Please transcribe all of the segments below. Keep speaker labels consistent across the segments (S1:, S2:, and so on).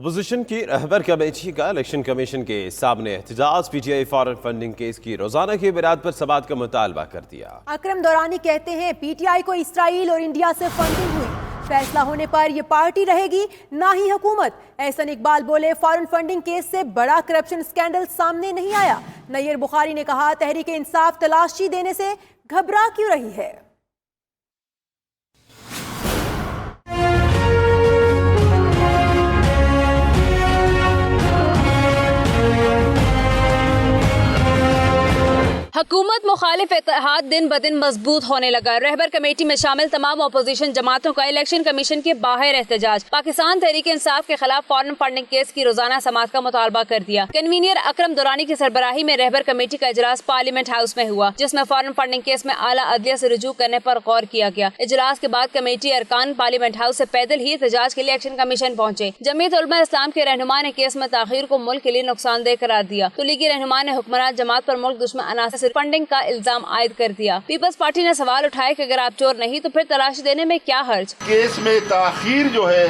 S1: Opposition کی رہبر committee کا election commission کے سامنے احتجاج، P T I foreign funding case کی روزانہ کی بنیاد پر سماعت کا مطالبہ کر دیا۔
S2: اکرم دورانی کہتے ہیں پی ٹی آئی کو اسرائیل اور انڈیا سے فنڈنگ ہوئی، فیصلہ ہونے پر یہ پارٹی رہے گی نہ ہی حکومت۔ احسن اقبال بولے فارن فنڈنگ کیس سے بڑا کرپشن سکینڈل سامنے نہیں آیا۔ نیر بخاری نے کہا تحریک انصاف تلاشی دینے سے گھبرا کیوں رہی ہے۔
S3: حکومت مخالف اتحاد دن بدن مضبوط ہونے لگا۔ رہبر کمیٹی میں شامل تمام اپوزیشن جماعتوں کا الیکشن کمیشن کے باہر احتجاج، پاکستان تحریک انصاف کے خلاف فارن فنڈنگ کیس کی روزانہ سماعت کا مطالبہ کر دیا۔ کنوینئر اکرم دورانی کی سربراہی میں رہبر کمیٹی کا اجلاس پارلیمنٹ ہاؤس میں ہوا، جس میں فارن فنڈنگ کیس میں اعلیٰ عدلیہ سے رجوع کرنے پر غور کیا گیا۔ اجلاس کے بعد کمیٹی ارکان پارلیمنٹ ہاؤس سے پیدل ہی احتجاج کے لیے الیکشن کمیشن پہنچے۔ جمعیت علماء اسلام کے رہنما نے کیس میں تاخیر کو ملک کے لیے نقصان دہ قرار دیا، تو لیگی رہنما نے حکمران جماعت پر ملک دشمن عناصر سے فنڈنگ کا الزام عائد کر دیا۔ پیپلز پارٹی نے سوال اٹھایا کہ اگر آپ چور نہیں تو پھر تلاشی دینے میں کیا حرج۔
S4: کیس میں تاخیر جو ہے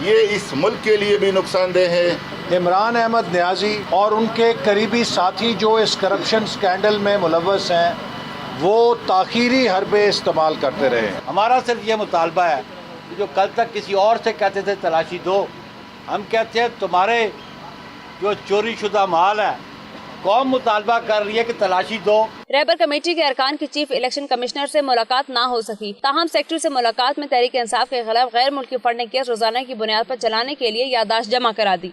S4: یہ اس ملک کے لیے بھی نقصان دہ ہے۔
S5: عمران احمد نیازی اور ان کے قریبی ساتھی جو اس کرپشن سکینڈل میں ملوث ہیں وہ تاخیری حربے استعمال کرتے رہے۔
S6: ہمارا صرف یہ مطالبہ ہے کہ جو کل تک کسی اور سے کہتے تھے تلاشی دو، ہم کہتے ہیں تمہارے جو چوری شدہ مال ہے قوم مطالبہ کر رہی ہے کہ تلاشی دو۔
S3: رہبر کمیٹی کے ارکان کی چیف الیکشن کمشنر سے ملاقات نہ ہو سکی، تاہم سیکرٹری سے ملاقات میں تحریک انصاف کے خلاف غیر ملکی فنڈنگ کیس روزانہ کی بنیاد پر چلانے کے لیے یادداشت جمع کرا دی۔